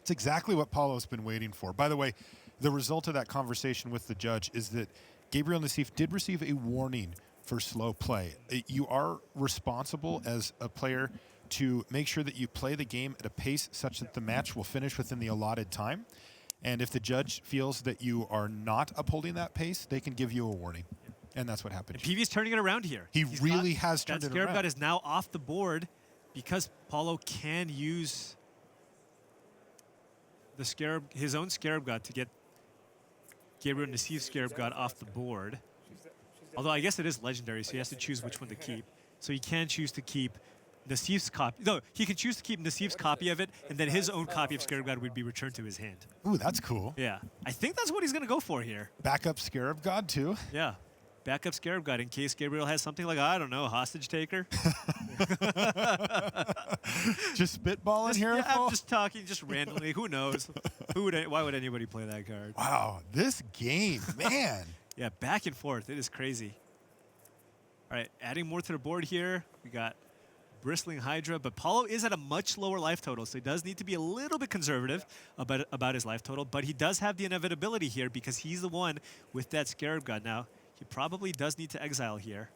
It's exactly what Paulo's been waiting for. By the way, the result of that conversation with the judge is that Gabriel Nassif did receive a warning for slow play. You are responsible as a player to make sure that you play the game at a pace such that the match will finish within the allotted time. And if the judge feels that you are not upholding that pace, they can give you a warning. And that's what happened. And PV's turning it around here. He He's really got- has turned that it Scarab around. God is now off the board because Paulo can use the his own Scarab God to get Gabriel Nassif's Scarab God off the board. Although I guess it is legendary, so he has to choose which one to keep. So he can choose to keep Nassif's copy. No, he can choose to keep Nassif's copy of it, and then his own copy of Scarab God would be returned to his hand. Ooh, that's cool. Yeah, I think that's what he's going to go for here. Backup Scarab God, too. Yeah, backup Scarab God in case Gabriel has something like, I don't know, hostage taker. Just spitballing here. Yeah, Paul? I'm just talking, just randomly. Who knows? Why would anybody play that card? Wow, this game, man. Yeah, back and forth. It is crazy. All right, adding more to the board here. We got Bristling Hydra, but Paulo is at a much lower life total, so he does need to be a little bit conservative about his life total, but he does have the inevitability here because he's the one with that Scarab God. Now, he probably does need to exile here.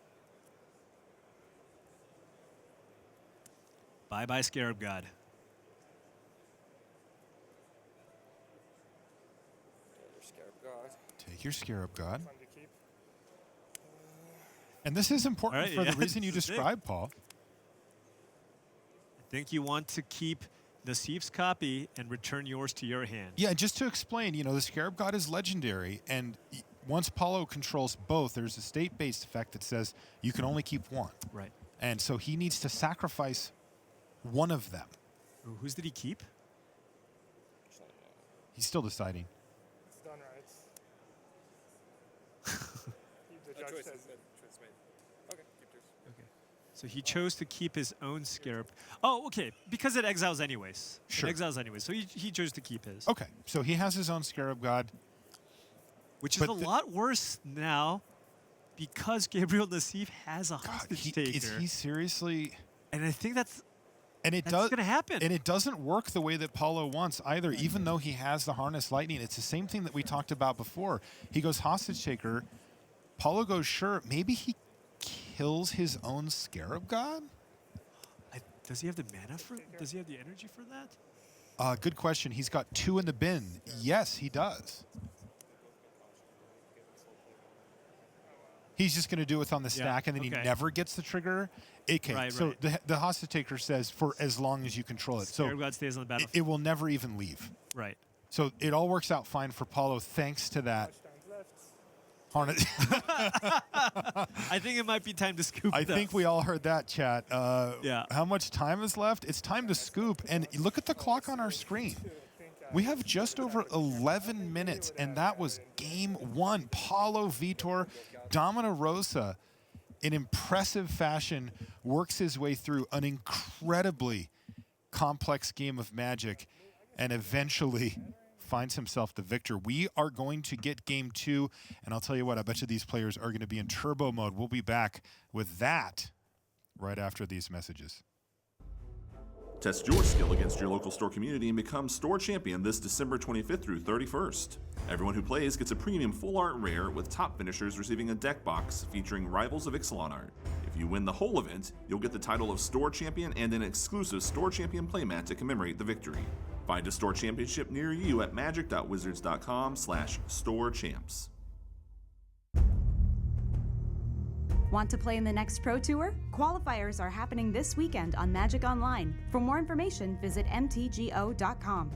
Bye-bye, Scarab God. Scarab God. Take your Scarab God. Fun to keep. And this is important All right, for yeah, the reason you this is big. described, Paul. I think you want to keep Nassif's copy and return yours to your hand. Yeah, and just to explain, you know, the Scarab God is legendary, and once Paulo controls both, there's a state-based effect that says you can only keep one. Right. And so he needs to sacrifice one of them. Ooh, whose did he keep? He's still deciding. It's done right. The A judge choice. says Choice made. Okay, keep yours. Okay. So he chose to keep his own Scarab. Oh, okay. Because it exiles anyways. Sure. It exiles anyways. So he chose to keep his. Okay, so he has his own Scarab God. Which is But a lot worse now because Gabriel Nassif has a God, hostage taker. is he seriously? And I think that's That's going to happen. And it doesn't work the way that Paulo wants either, even though he has the Harness Lightning. It's the same thing that we talked about before. He goes hostage taker. Paulo goes, sure, maybe he kills his own Scarab God? Does he have the mana for Does he have the energy for that? Good question. He's got 2 in the bin. Yes, he does. He's just going to do it on the stack, and then he never gets the trigger. Okay, Right, so right. the hostage taker says for as long as you control it. Scarab So God stays on the battlefield. it will never even leave. Right. So it all works out fine for Paulo thanks to that Touchdowns left. harness. I think it might be time to scoop I it up. think we all heard that, chat. Yeah. How much time is left? It's time to scoop. And look at the clock on our screen. We have just over 11 minutes, and that was game 1. Paulo Vitor Damo da Rosa, in impressive fashion, works his way through an incredibly complex game of Magic and eventually finds himself the victor. We are going to get game 2, and I'll tell you what, I bet you these players are going to be in turbo mode. We'll be back with that right after these messages. Test your skill against your local store community and become store champion this December 25th through 31st. Everyone who plays gets a premium full art rare, with top finishers receiving a deck box featuring Rivals of Ixalan art. If you win the whole event, you'll get the title of store champion and an exclusive store champion playmat to commemorate the victory. Find a store championship near you at magic.wizards.com/storechamps. Want to play in the next Pro Tour? Qualifiers are happening this weekend on Magic Online. For more information, visit mtgo.com.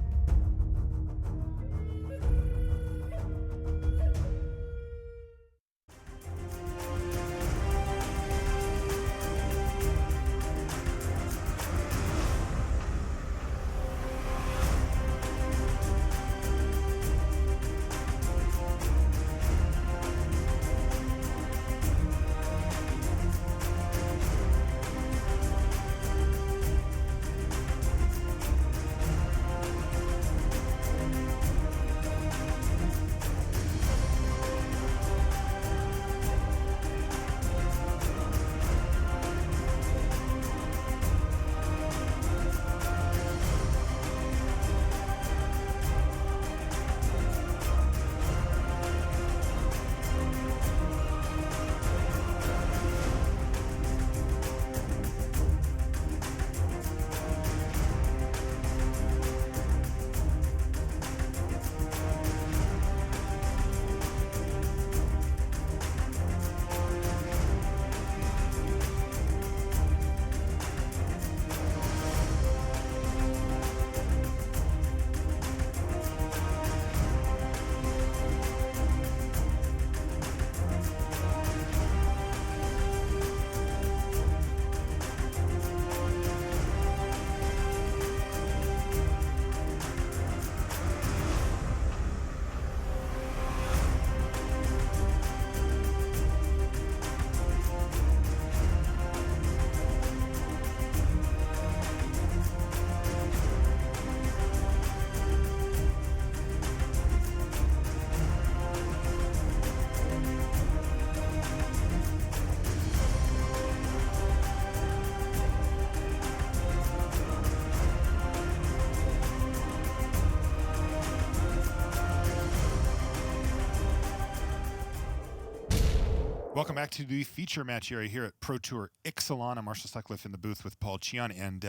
Welcome back to the feature match area here at Pro Tour Ixalan. I'm Marshall Sutcliffe in the booth with Paul Cheon. And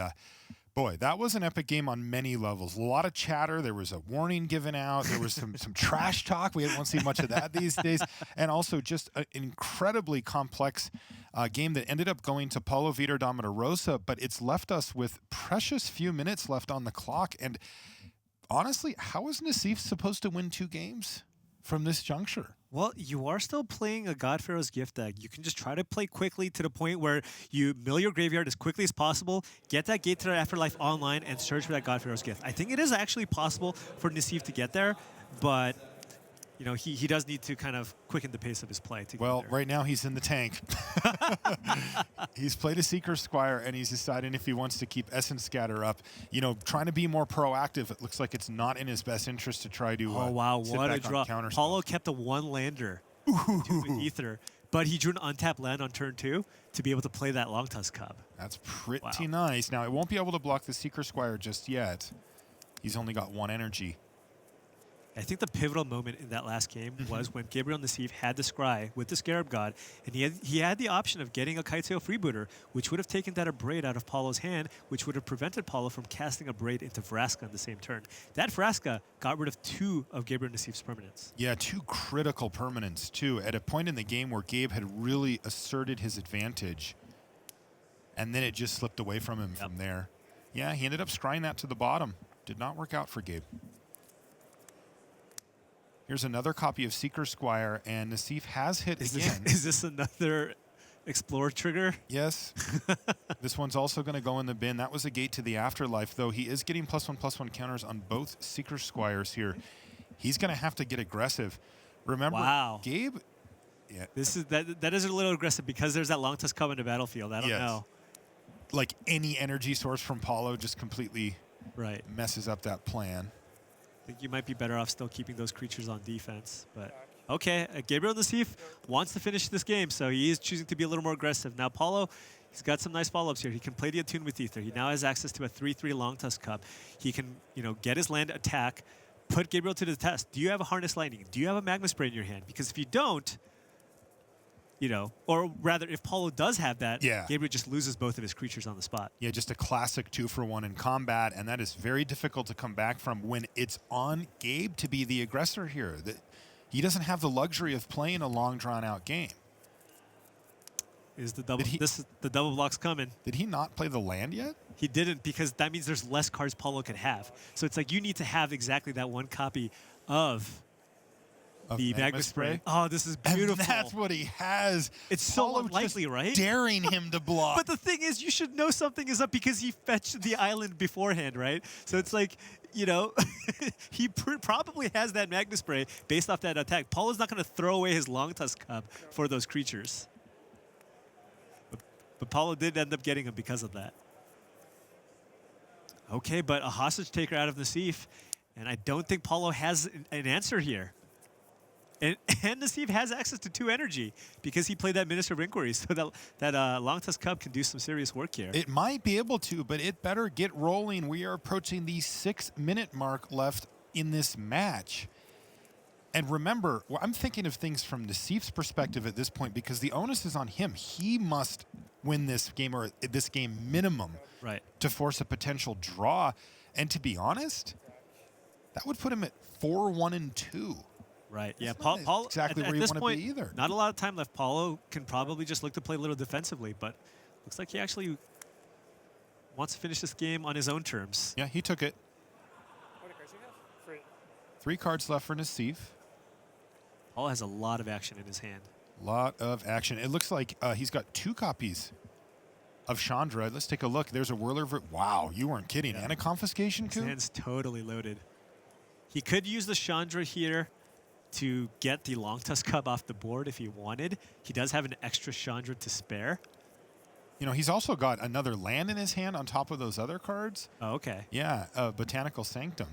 boy, that was an epic game on many levels. A lot of chatter. There was a warning given out. There was some trash talk. We won't see much of that these days. And also just an incredibly complex game that ended up going to Paulo Vitor Damo da Rosa. But it's left us with precious few minutes left on the clock. And honestly, how is Nassif supposed to win 2 games from this juncture? Well, you are still playing a God Pharaoh's Gift deck. You can just try to play quickly to the point where you mill your graveyard as quickly as possible, get that Gate to the Afterlife online, and search for that God Pharaoh's Gift. I think it is actually possible for Nassif to get there, but you know, he does need to kind of quicken the pace of his play. To Well, get there. right now he's in the tank. He's played a Seeker Squire, and he's deciding if he wants to keep Essence Scatter up. You know, trying to be more proactive. It looks like it's not in his best interest to try to Oh, wow. sit What a back on draw. counter Paulo spells. kept a one-lander with Ether, but he drew an untapped land on turn 2 to be able to play that Long Tusk Cub. That's pretty nice. Now, it won't be able to block the Seeker Squire just yet. He's only got 1 energy. I think the pivotal moment in that last game was when Gabriel Nassif had the Scry with the Scarab God, and he had the option of getting a Kitesail Freebooter, which would have taken that Abrade out of Paulo's hand, which would have prevented Paulo from casting Abrade into Vraska on the same turn. That Vraska got rid of 2 of Gabriel Nassif's permanents. Yeah, 2 critical permanents, too, at a point in the game where Gabe had really asserted his advantage, and then it just slipped away from him from there. Yeah, he ended up scrying that to the bottom. Did not work out for Gabe. Here's another copy of Seeker Squire, and Nassif has hit again. Is this another Explorer trigger? Yes. This one's also going to go in the bin. That was a gate to the afterlife, though. He is getting +1/+1 counters on both Seeker Squires here. He's going to have to get aggressive. Remember, Gabe... Yeah. That is a little aggressive because there's that Long Tusk Cub in the battlefield. I don't know. Like any energy source from Paulo just completely messes up that plan. I think you might be better off still keeping those creatures on defense. But okay, Gabriel Nassif wants to finish this game, so he is choosing to be a little more aggressive. Now, Paulo, he's got some nice follow-ups here. He can play the Attune with Ether. He now has access to a 3/3 Long Tusk Cub. He can, you know, get his land attack, put Gabriel to the test. Do you have a Harness Lightning? Do you have a Magma Spray in your hand? Because if you don't, you know, or rather, if Paulo does have that, Gabriel just loses both of his creatures on the spot. Yeah, just a classic 2-for-1 in combat, and that is very difficult to come back from when it's on Gabe to be the aggressor here. He doesn't have the luxury of playing a long, drawn-out game. Is the double? The double block's coming. Did he not play the land yet? He didn't, because that means there's less cards Paulo could have. So it's like you need to have exactly that 1 copy of the Magma Spray. Oh, this is beautiful. And that's what he has. It's so unlikely, right? Daring him to block. But the thing is, you should know something is up because he fetched the island beforehand, right? So it's like, you know, he probably has that Magma Spray based off that attack. Paulo's not going to throw away his Long Tusk Cub for those creatures. But Paulo did end up getting him because of that. Okay, but a hostage taker out of Nassif, and I don't think Paulo has an answer here. And Nassif has access to 2 energy because he played that Minister of Inquiry, so that Long Tusk Cub can do some serious work here. It might be able to, but it better get rolling. We are approaching the 6-minute mark left in this match. And remember, I'm thinking of things from Nassif's perspective at this point because the onus is on him. He must win this game, or this game minimum, to force a potential draw. And to be honest, that would put him at 4-1-2. Right. That's Yeah. Paul exactly where you want to be either. Not a lot of time left. Paulo can probably just look to play a little defensively, but looks like he actually wants to finish this game on his own terms. Yeah, he took it. What cards do you have? 3. 3 cards left for Nassif. Paul has a lot of action in his hand. Lot of action. It looks like he's got 2 copies of Chandra. Let's take a look. There's a Whirler. Wow, you weren't kidding. And a Confiscation His coup? hand's totally loaded. He could use the Chandra here to get the Long Tusk Cub off the board if he wanted. He does have an extra Chandra to spare. You know, he's also got another land in his hand on top of those other cards. Oh, okay. Yeah, Botanical Sanctum.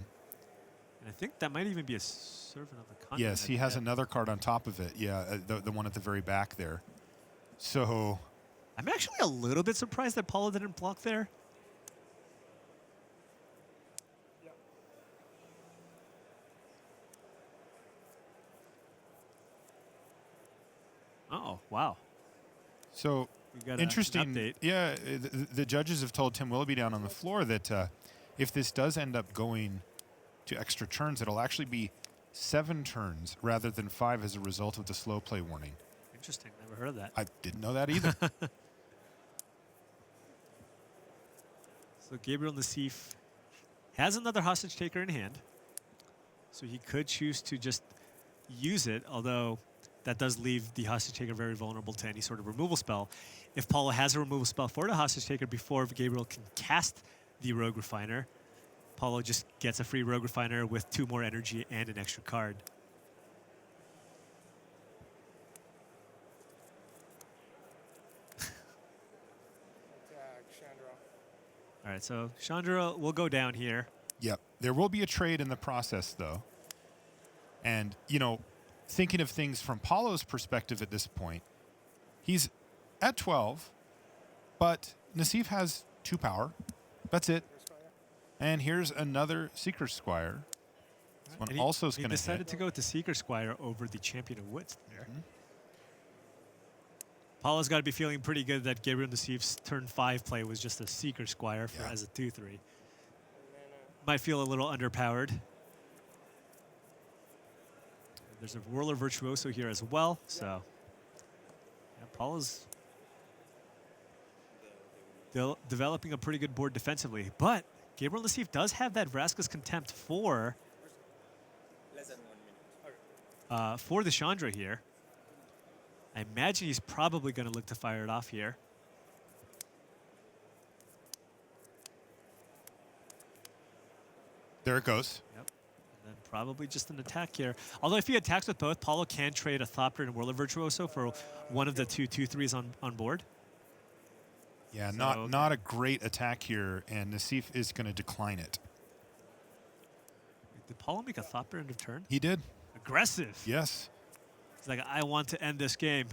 And I think that might even be a Servant of the Continent. Yes, he has another card on top of it. Yeah, the one at the very back there. So I'm actually a little bit surprised that Paulo didn't block there. Oh, wow. So We got interesting. an update. Yeah, the judges have told Tim Willoughby down on the floor that if this does end up going to extra turns, it'll actually be 7 turns rather than 5 as a result of the slow play warning. Interesting. Never heard of that. I didn't know that either. So Gabriel Nassif has another hostage taker in hand. So he could choose to just use it, although that does leave the hostage taker very vulnerable to any sort of removal spell. If Paulo has a removal spell for the hostage taker before Gabriel can cast the Rogue Refiner, Paulo just gets a free Rogue Refiner with 2 more energy and an extra card. All right, so Chandra will go down here. Yep. There will be a trade in the process, though. And, you know, thinking of things from Paulo's perspective at this point, he's at 12, but Nassif has 2 power. That's it. And here's another Seeker Squire. This one And also is he going to decided hit. to go with the Seeker Squire over the Champion of Woods there. Paulo's got to be feeling pretty good that Gabriel Nassif's turn 5 play was just a Seeker Squire for as a 2/3. Might feel a little underpowered. There's a Whirler Virtuoso here as well, so yeah, Paulo's developing a pretty good board defensively. But Gabriel Nassif does have that Vraska's Contempt for Less than 1 minute. for the Chandra here. I imagine he's probably going to look to fire it off here. There it goes. Yep. And then probably just an attack here. Although if he attacks with both, Paulo can trade a Thopter and Whirler Virtuoso for one of the 2/2/3s on board. Yeah, So- not a great attack here, and Nassif is going to decline it. Did Paulo make a Thopter end of turn? He did. Aggressive. Yes. He's like, I want to end this game.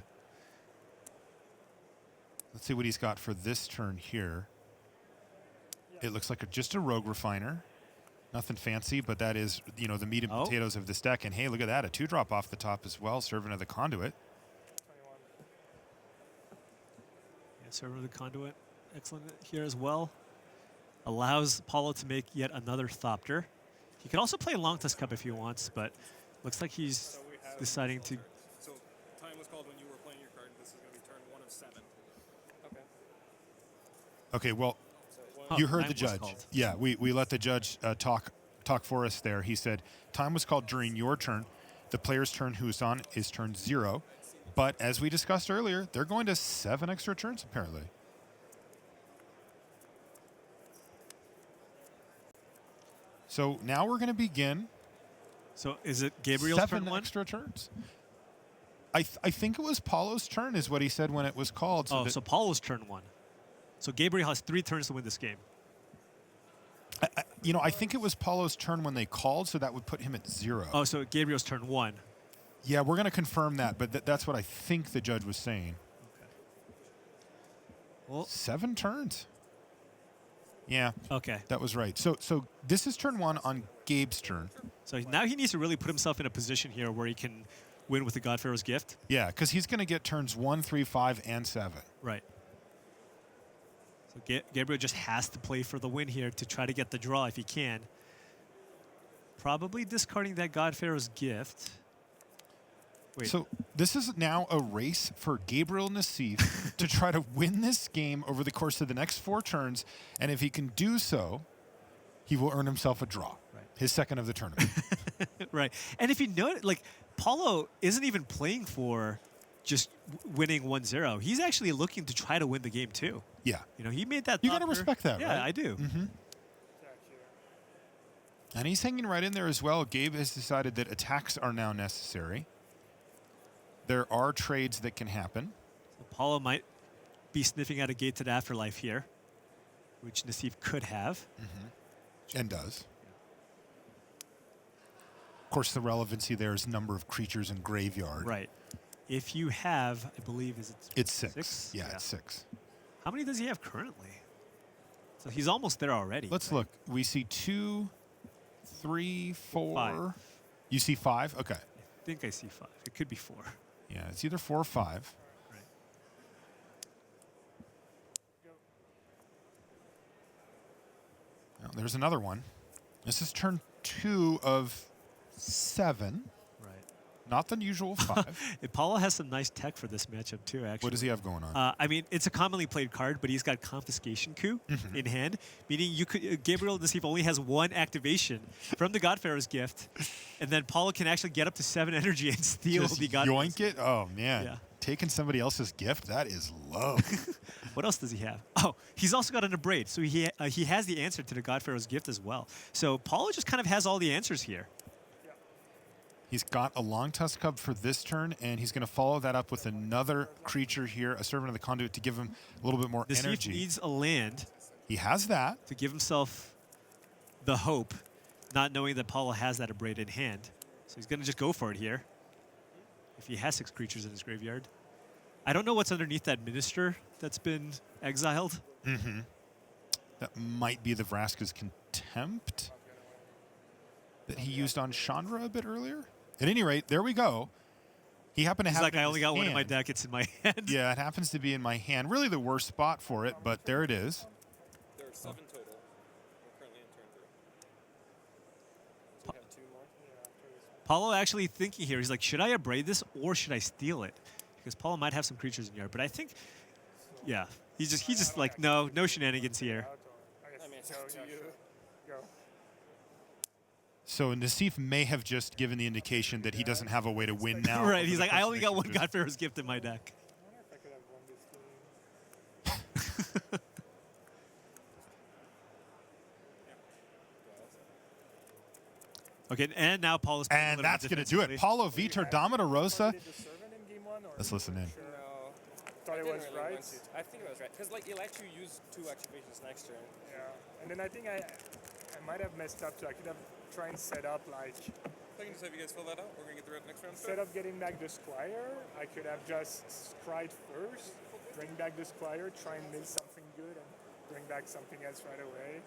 Let's see what he's got for this turn here. It looks like just a Rogue Refiner. Nothing fancy, but that is, you know, the meat and Oh. potatoes of this deck. And hey, look at that, a 2-drop off the top as well, Servant of the Conduit. 21. Yeah, Server of the Conduit. Excellent here as well. Allows Paulo to make yet another Thopter. He could also play Long Tusk Cup if he wants, but looks like he's deciding to. So time was called when you were playing your card. This is going to be turn 1 of 7. Okay. Okay, well, Oh, you heard time the was judge. called. Yeah, we let the judge talk for us there. He said, time was called during your turn. The player's turn who is on is turn 0. But as we discussed earlier, they're going to 7 extra turns, apparently. So now we're going to begin So is it Gabriel's 7 turn 1? extra turns. I think it was Paulo's turn is what he said when it was called. Oh, that- so Paulo's turn 1. So Gabriel has 3 turns to win this game. I think it was Paulo's turn when they called, so that would put him at 0. Oh, so Gabriel's turn 1. Yeah, we're going to confirm that, but that's what I think the judge was saying. Well, 7 turns. Yeah, okay. that was right. So this is turn 1 on Gabe's turn. So now he needs to really put himself in a position here where he can win with the God Pharaoh's Gift. Yeah, because he's going to get turns 1, 3, 5, and 7. Right. So Gabriel just has to play for the win here to try to get the draw if he can. Probably discarding that God Pharaoh's Gift. Wait. So this is now a race for Gabriel Nassif to try to win this game over the course of the next 4 turns, and if he can do so, he will earn himself a draw, Right. his second of the tournament. Right. And if you know, like, Paulo isn't even playing for just winning 1-0. He's actually looking to try to win the game too. Yeah. You know, he made that. You gotta Thopter. respect that, Yeah, right? I do. Jack here. And he's hanging right in there as well. Gabe has decided that attacks are now necessary. There are trades that can happen. So Paulo might be sniffing at a gate to the afterlife here, which Nassif could have. And does. Of course, the relevancy there is number of creatures in graveyard. Right. If you have, I believe, is it It's 6. 6? Yeah, it's 6. How many does he have currently? So he's almost there already. Let's look. We see 2, 3, 4. 5. You see 5? Okay. I think I see 5. It could be 4. Yeah, it's either 4 or 5. Right. Now, there's another one. This is turn 2 of 7. Right. Not the usual 5. Paulo has some nice tech for this matchup too, actually. What does he have going on? I mean, it's a commonly played card, but he's got Confiscation Coup in hand, meaning you could Gabriel Nassif only has 1 activation from the God Pharaoh's Gift, and then Paulo can actually get up to 7 energy and steal Just the God. yoink it? Oh, man. Yeah. Taking somebody else's gift? That is low. What else does he have? Oh, he's also got an Abrade, so he has the answer to the God Pharaoh's Gift as well. So Paulo just kind of has all the answers here. He's got a Long Tusk Cub for this turn, and he's going to follow that up with another creature here, a Servant of the Conduit, to give him a little bit more Nassif energy. needs a land He has that. to give himself the hope, not knowing that Paulo has that abraded hand. So he's going to just go for it here. If he has 6 creatures in his graveyard. I don't know what's underneath that Minister that's been exiled. Mm-hmm. That might be the Vraska's Contempt that he used on Chandra a bit earlier. At any rate, there we go. He happened to He's have like, it in I only his got one in my hand. deck. It's in my hand. Yeah, it happens to be in my hand. Really the worst spot for it, but there it is. There are 7 total. We're currently in turn 3. So we have 2 more. Paulo actually thinking here. He's like, should I abrade this or should I steal it? Because Paulo might have some creatures in yard. But I think, yeah, he's just like, no shenanigans here. I mean, it's up to you. Go. So Nassif may have just given the indication that he doesn't have a way to win now. Right. over He's the like, I person only that got can one just- God Pharaoh's Gift in my deck. I wonder if I could have won this game. Okay, and now Paulo's playing a And little bit that's going to do it. defensively. Paulo Vitor Damo da Rosa. Did the servant in game 1? Or Let's listen in. Sure. No. Thought I it didn't was really right. want to. I think it was right. Because like, it lets you use 2 activations next turn. Yeah. And then I think I might have messed up too. I could have tried and set up like I can just have you guys fill that out. We're going to get the next round instead started. of getting back the Squire, I could have just scryed first, bring back the Squire, try and miss something good, and bring back something else right away.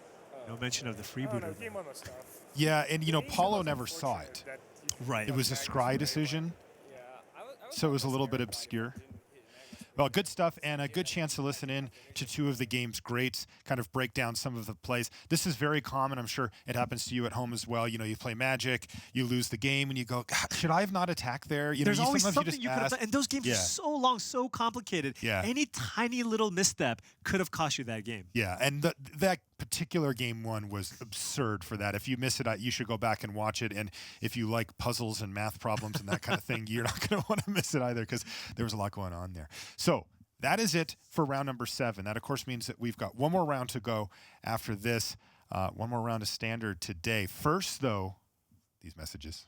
No mention of the I don't freebooter. know. Game 1 was tough. Yeah, and you know, Game Paulo was never saw unfortunate it. that he Right. It was a got scry Magnus decision. Yeah. I was So it was a little bit scared about it, obscure. but didn't hit Magnus. Well, good stuff and a good chance to listen in to 2 of the game's greats, kind of break down some of the plays. This is very common. I'm sure it happens to you at home as well. You know, you play Magic, you lose the game, and you go, God, should I have not attacked there? You There's know, always sometimes something just you could have ask- done. And those games Yeah. are so long, so complicated. Yeah. Any tiny little misstep could have cost you that game. Yeah, and that particular game 1 was absurd for that. If you miss it, you should go back and watch it. And if you like puzzles and math problems and that kind of thing, you're not going to want to miss it either because there was a lot going on there. So that is it for round number 7. That, of course, means that we've got one more round to go after this. One more round of Standard today. First, though, these messages.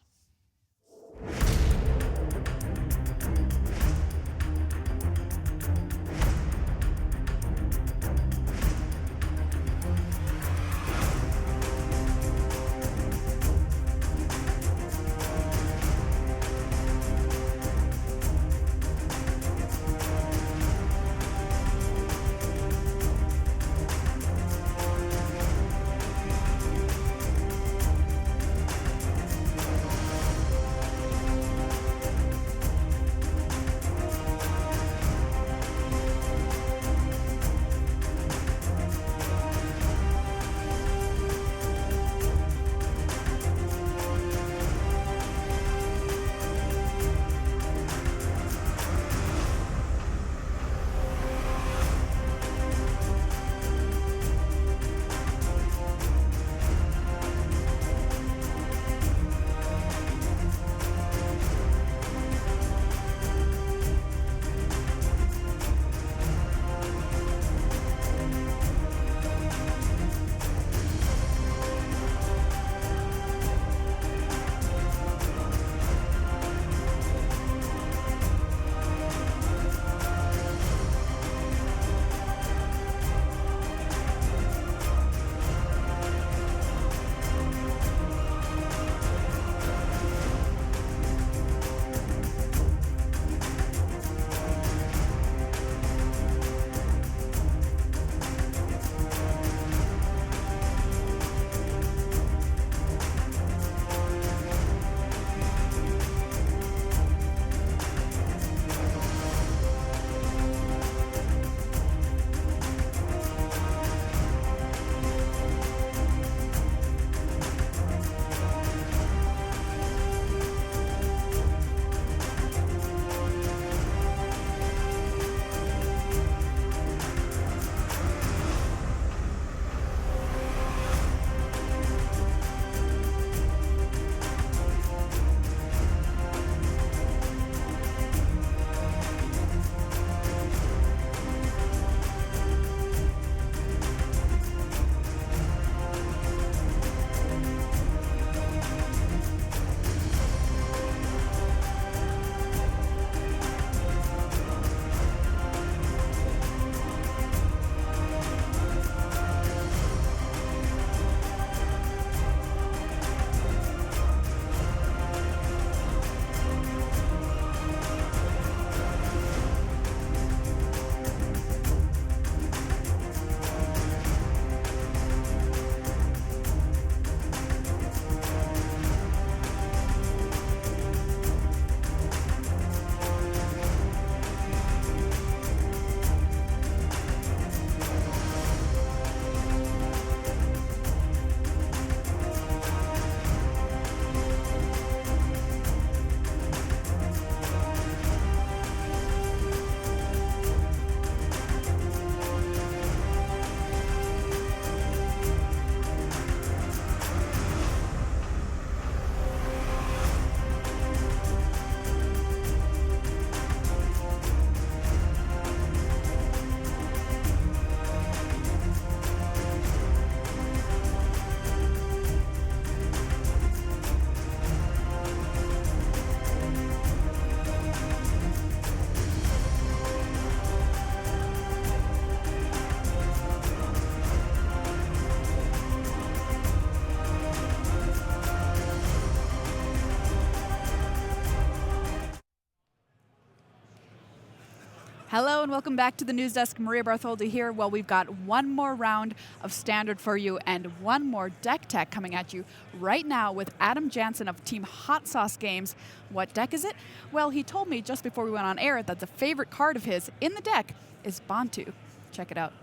Hello and welcome back to the News Desk. Maria Bartholdi here. Well, we've got one more round of Standard for you and one more deck tech coming at you right now with Adam Jansen of Team Hot Sauce Games. What deck is it? Well, he told me just before we went on air that the favorite card of his in the deck is Bantu. Check it out.